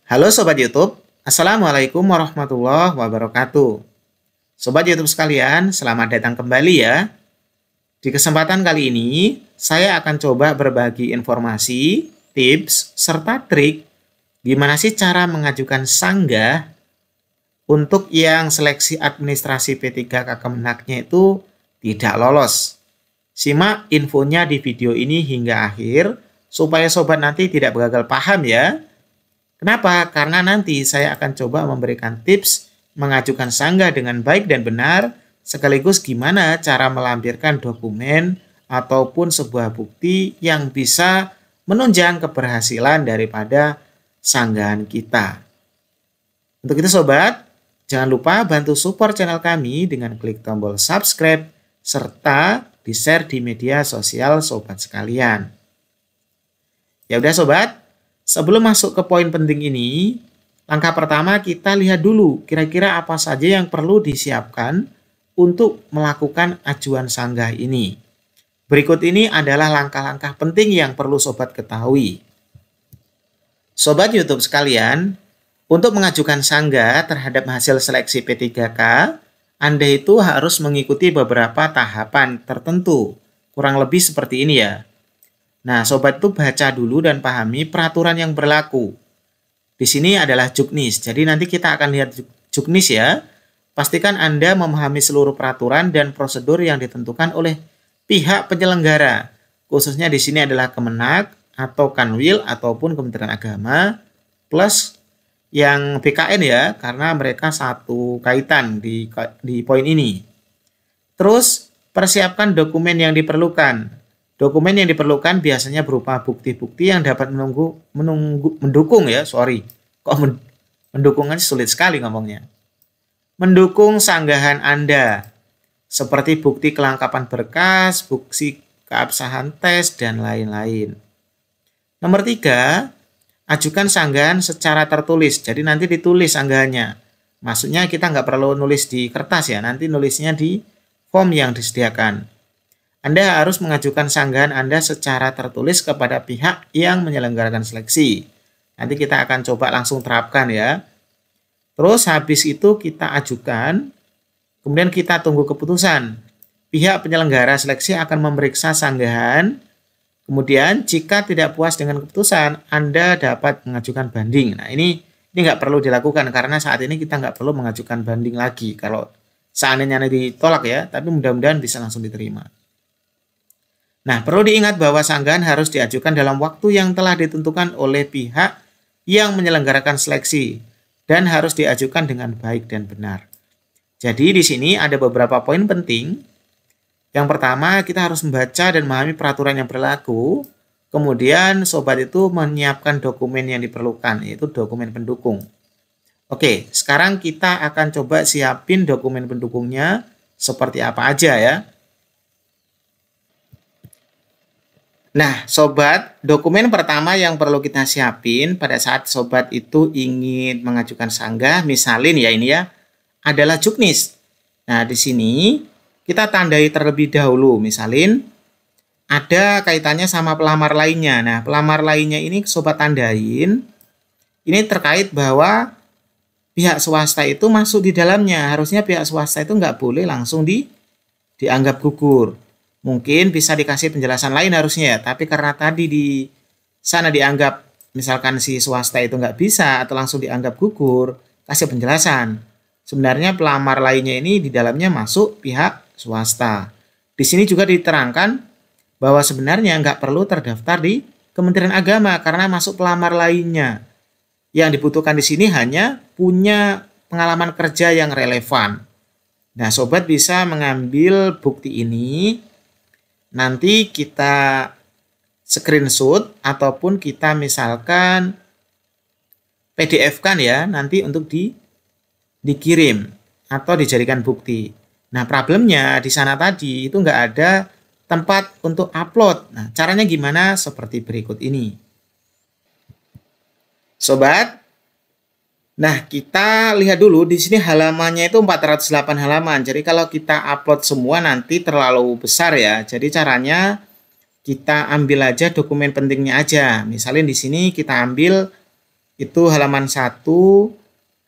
Halo Sobat YouTube, Assalamualaikum warahmatullahi wabarakatuh. Sobat YouTube sekalian, selamat datang kembali ya. Di kesempatan kali ini, saya akan coba berbagi informasi, tips, serta trik gimana sih cara mengajukan sanggah untuk yang seleksi administrasi P3K Kemenaknya itu tidak lolos. Simak infonya di video ini hingga akhir, supaya sobat nanti tidak gagal paham ya. Kenapa? Karena nanti saya akan coba memberikan tips mengajukan sanggah dengan baik dan benar, sekaligus gimana cara melampirkan dokumen ataupun sebuah bukti yang bisa menunjang keberhasilan daripada sanggahan kita. Untuk itu sobat, jangan lupa bantu support channel kami dengan klik tombol subscribe serta di-share di media sosial sobat sekalian. Ya udah sobat, sebelum masuk ke poin penting ini, langkah pertama kita lihat dulu kira-kira apa saja yang perlu disiapkan untuk melakukan ajuan sanggah ini. Berikut ini adalah langkah-langkah penting yang perlu sobat ketahui. Sobat YouTube sekalian, untuk mengajukan sanggah terhadap hasil seleksi P3K, Anda itu harus mengikuti beberapa tahapan tertentu. Kurang lebih seperti ini ya. Nah, sobat itu baca dulu dan pahami peraturan yang berlaku. Di sini adalah juknis, jadi nanti kita akan lihat juknis ya. Pastikan Anda memahami seluruh peraturan dan prosedur yang ditentukan oleh pihak penyelenggara. Khususnya di sini adalah Kemenak atau Kanwil ataupun Kementerian Agama plus yang BKN ya, karena mereka satu kaitan di poin ini. Terus, persiapkan dokumen yang diperlukan. Dokumen yang diperlukan biasanya berupa bukti-bukti yang dapat mendukung ya, mendukungnya sulit sekali ngomongnya. Mendukung sanggahan Anda, seperti bukti kelengkapan berkas, bukti keabsahan tes, dan lain-lain. Nomor 3, ajukan sanggahan secara tertulis, jadi nanti ditulis sanggahannya. Maksudnya kita nggak perlu nulis di kertas ya, nanti nulisnya di form yang disediakan. Anda harus mengajukan sanggahan Anda secara tertulis kepada pihak yang menyelenggarakan seleksi. Nanti kita akan coba langsung terapkan ya. Terus habis itu kita ajukan, kemudian kita tunggu keputusan. Pihak penyelenggara seleksi akan memeriksa sanggahan. Kemudian jika tidak puas dengan keputusan, Anda dapat mengajukan banding. Nah ini nggak perlu dilakukan karena saat ini kita nggak perlu mengajukan banding lagi. Kalau seandainya ditolak ya, tapi mudah-mudahan bisa langsung diterima. Nah, perlu diingat bahwa sanggahan harus diajukan dalam waktu yang telah ditentukan oleh pihak yang menyelenggarakan seleksi dan harus diajukan dengan baik dan benar. Jadi di sini ada beberapa poin penting. Yang pertama, kita harus membaca dan memahami peraturan yang berlaku. Kemudian sobat itu menyiapkan dokumen yang diperlukan, yaitu dokumen pendukung. Oke, sekarang kita akan coba siapin dokumen pendukungnya seperti apa aja ya. Nah, sobat, dokumen pertama yang perlu kita siapin pada saat sobat itu ingin mengajukan sanggah, misalin ya ini ya, adalah juknis. Nah, di sini kita tandai terlebih dahulu, misalin ada kaitannya sama pelamar lainnya. Nah, pelamar lainnya ini sobat tandain, ini terkait bahwa pihak swasta itu masuk di dalamnya. Harusnya pihak swasta itu nggak boleh langsung dianggap gugur. Mungkin bisa dikasih penjelasan lain harusnya ya, tapi karena tadi di sana dianggap misalkan si swasta itu nggak bisa atau langsung dianggap gugur, kasih penjelasan. Sebenarnya pelamar lainnya ini di dalamnya masuk pihak swasta. Di sini juga diterangkan bahwa sebenarnya nggak perlu terdaftar di Kementerian Agama karena masuk pelamar lainnya. Yang dibutuhkan di sini hanya punya pengalaman kerja yang relevan. Nah, sobat bisa mengambil bukti ini. Nanti kita screenshot ataupun kita misalkan PDF-kan ya nanti untuk dikirim atau dijadikan bukti. Nah, problemnya di sana tadi itu nggak ada tempat untuk upload. Nah, caranya gimana? Seperti berikut ini. Sobat, nah, kita lihat dulu di sini halamannya itu 408 halaman. Jadi kalau kita upload semua nanti terlalu besar ya. Jadi caranya kita ambil aja dokumen pentingnya aja. Misalnya di sini kita ambil itu halaman 1,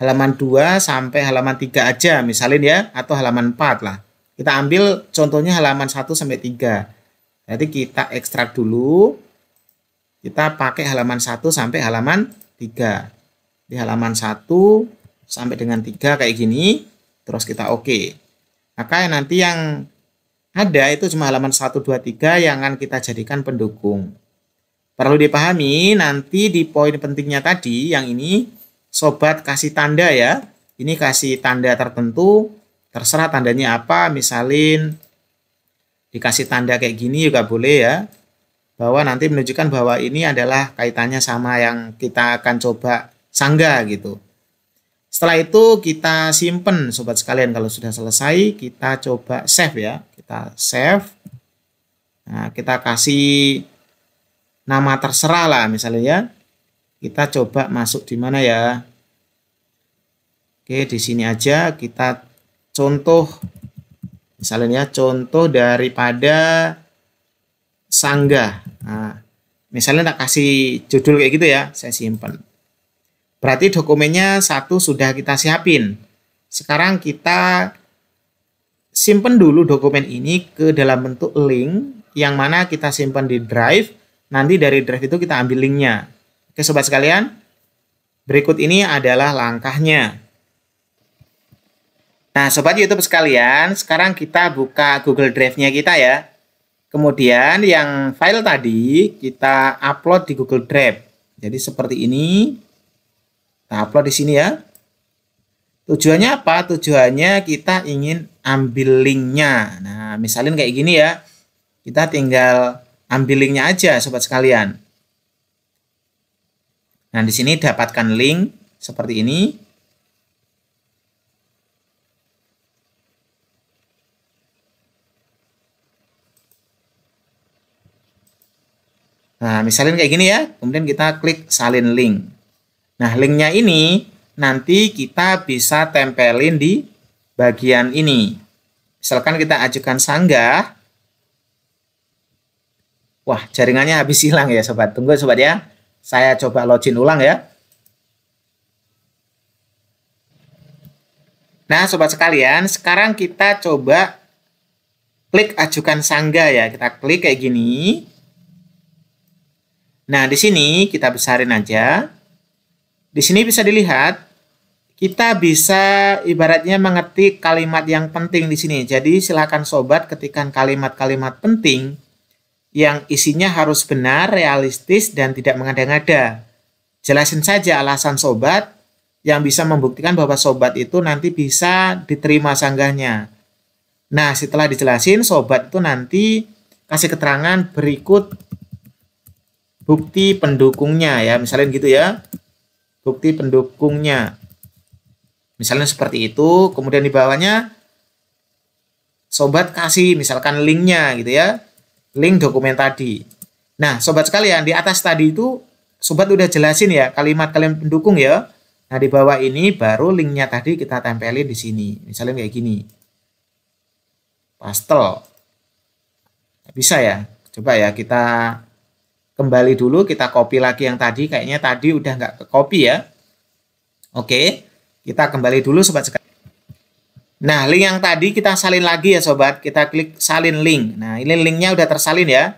halaman 2 sampai halaman 3 aja misalin ya, atau halaman 4 lah. Kita ambil contohnya halaman 1 sampai 3. Jadi kita ekstrak dulu. Kita pakai halaman 1 sampai halaman 3. Di halaman 1 sampai dengan 3 kayak gini, terus kita oke. Maka nanti yang ada itu cuma halaman 1, 2, 3 yang akan kita jadikan pendukung. Perlu dipahami nanti di poin pentingnya tadi, yang ini sobat kasih tanda ya. Ini kasih tanda tertentu, terserah tandanya apa, misalin dikasih tanda kayak gini juga boleh ya. Bahwa nanti menunjukkan bahwa ini adalah kaitannya sama yang kita akan coba sanggah gitu. Setelah itu kita simpen sobat sekalian. Kalau sudah selesai kita coba save ya. Kita save. Nah, kita kasih nama terserah lah misalnya ya. Kita coba masuk di mana ya? Oke, di sini aja kita contoh misalnya ya, contoh daripada sanggah. Nah, misalnya tak kasih judul kayak gitu ya, saya simpan. Berarti dokumennya 1 sudah kita siapin. Sekarang kita simpan dulu dokumen ini ke dalam bentuk link yang mana kita simpan di drive. Nanti dari drive itu kita ambil linknya. Oke sobat sekalian, berikut ini adalah langkahnya. Nah sobat YouTube sekalian, sekarang kita buka Google Drive-nya kita ya. Kemudian yang file tadi kita upload di Google Drive. Jadi seperti ini. Kita upload di sini ya. Tujuannya apa? Tujuannya kita ingin ambil linknya. Nah misalnya kayak gini ya. Kita tinggal ambil linknya aja sobat sekalian. Nah, di sini dapatkan link seperti ini. Nah, misalnya kayak gini ya. Kemudian kita klik salin link. Nah, linknya ini nanti kita bisa tempelin di bagian ini. Misalkan kita ajukan sanggah. Wah, jaringannya habis hilang ya sobat. Tunggu sobat ya. Saya coba login ulang ya. Nah, sobat sekalian, sekarang kita coba klik ajukan sanggah ya. Kita klik kayak gini. Nah, di sini kita besarin aja. Di sini bisa dilihat, kita bisa ibaratnya mengetik kalimat yang penting di sini. Jadi, silakan sobat ketikkan kalimat-kalimat penting yang isinya harus benar, realistis, dan tidak mengada-ngada. Jelasin saja alasan sobat yang bisa membuktikan bahwa sobat itu nanti bisa diterima sanggahnya. Nah, setelah dijelasin, sobat itu nanti kasih keterangan berikut bukti pendukungnya ya. Misalnya gitu ya, bukti pendukungnya. Misalnya seperti itu, kemudian di bawahnya sobat kasih misalkan linknya gitu ya. Link dokumen tadi. Nah, sobat sekalian, di atas tadi itu sobat udah jelasin ya kalimat-kalimat pendukung ya. Nah, di bawah ini baru linknya tadi kita tempelin di sini. Misalnya kayak gini. Pastel. Bisa ya? Coba ya kita kembali dulu, kita copy lagi yang tadi. Kayaknya tadi udah nggak ke copy ya. Oke, kita kembali dulu sobat sekalian. Nah, link yang tadi kita salin lagi ya sobat. Kita klik salin link. Nah, ini linknya udah tersalin ya.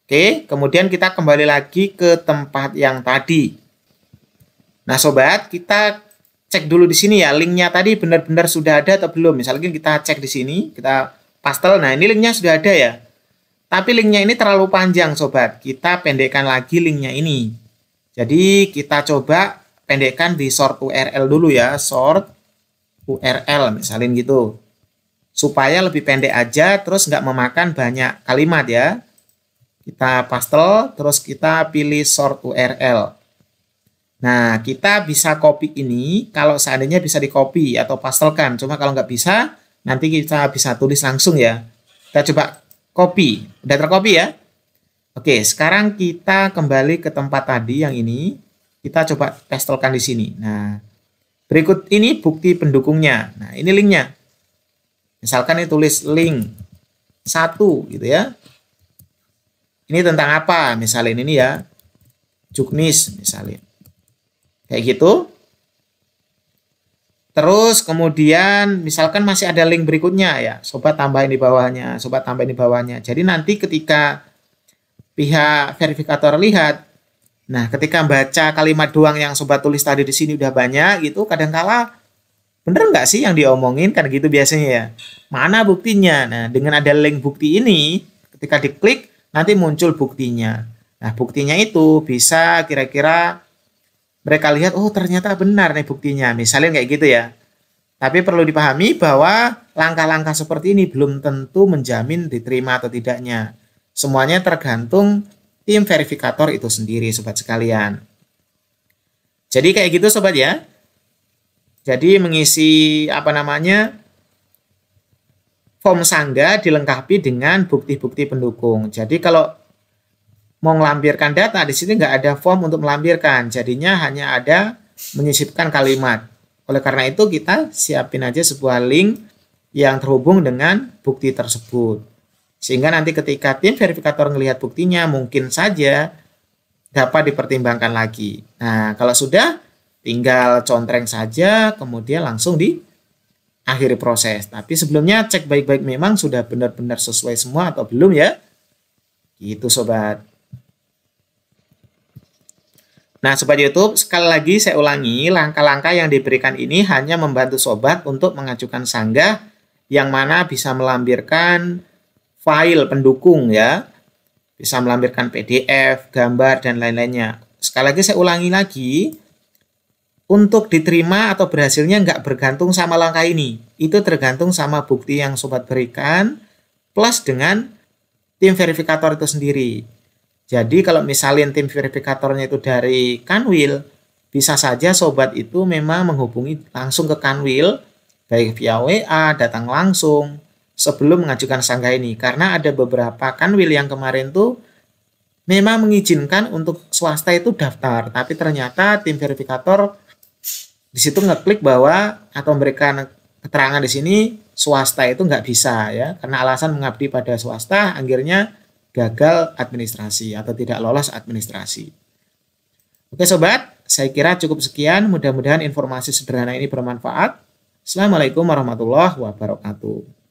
Oke, kemudian kita kembali lagi ke tempat yang tadi. Nah, sobat, kita cek dulu di sini ya. Linknya tadi benar-benar sudah ada atau belum. Misalnya kita cek di sini, kita pastel. Nah, ini linknya sudah ada ya. Tapi linknya ini terlalu panjang sobat. Kita pendekkan lagi linknya ini. Jadi, kita coba pendekkan di short URL dulu ya. Short URL misalnya gitu, supaya lebih pendek aja, terus nggak memakan banyak kalimat ya. Kita pastel, terus kita pilih short URL. Nah, kita bisa copy ini kalau seandainya bisa di copy atau pastelkan. Cuma kalau nggak bisa, nanti kita bisa tulis langsung ya. Kita coba copy. Udah tercopy ya? Oke, sekarang kita kembali ke tempat tadi yang ini. Kita coba pastelkan di sini. Nah, berikut ini bukti pendukungnya. Nah, ini linknya. Misalkan ini tulis link 1 gitu ya. Ini tentang apa? Misalnya ini ya. Juknis misalnya. Kayak gitu. Terus kemudian misalkan masih ada link berikutnya ya, sobat tambahin di bawahnya, sobat tambahin di bawahnya. Jadi nanti ketika pihak verifikator lihat, nah ketika baca kalimat doang yang sobat tulis tadi di sini udah banyak gitu, kadangkala bener nggak sih yang diomongin kan gitu biasanya ya. Mana buktinya? Nah dengan ada link bukti ini, ketika diklik nanti muncul buktinya. Nah buktinya itu bisa kira-kira mereka lihat, oh ternyata benar nih buktinya, misalnya kayak gitu ya. Tapi perlu dipahami bahwa langkah-langkah seperti ini belum tentu menjamin diterima atau tidaknya. Semuanya tergantung tim verifikator itu sendiri, sobat sekalian. Jadi kayak gitu sobat ya. Jadi mengisi form sanggah dilengkapi dengan bukti-bukti pendukung. Jadi kalau mau melampirkan data, di sini nggak ada form untuk melampirkan. Jadinya hanya ada menyisipkan kalimat. Oleh karena itu kita siapin aja sebuah link yang terhubung dengan bukti tersebut. Sehingga nanti ketika tim verifikator melihat buktinya, mungkin saja dapat dipertimbangkan lagi. Nah, kalau sudah, tinggal contreng saja, kemudian langsung diakhiri proses. Tapi sebelumnya cek baik-baik memang sudah benar-benar sesuai semua atau belum ya. Gitu sobat. Nah, Sobat YouTube, sekali lagi saya ulangi, langkah-langkah yang diberikan ini hanya membantu Sobat untuk mengajukan sanggah yang mana bisa melampirkan file pendukung ya, bisa melampirkan PDF, gambar, dan lain-lainnya. Sekali lagi saya ulangi lagi, untuk diterima atau berhasilnya nggak bergantung sama langkah ini. Itu tergantung sama bukti yang Sobat berikan, plus dengan tim verifikator itu sendiri. Jadi kalau misalnya tim verifikatornya itu dari Kanwil, bisa saja sobat itu memang menghubungi langsung ke Kanwil, baik via WA, datang langsung, sebelum mengajukan sanggah ini. Karena ada beberapa Kanwil yang kemarin tuh memang mengizinkan untuk swasta itu daftar, tapi ternyata tim verifikator di situ ngeklik bahwa atau memberikan keterangan di sini swasta itu nggak bisa ya, karena alasan mengabdi pada swasta, akhirnya gagal administrasi atau tidak lolos administrasi. Oke sobat, saya kira cukup sekian. Mudah-mudahan informasi sederhana ini bermanfaat. Assalamualaikum warahmatullahi wabarakatuh.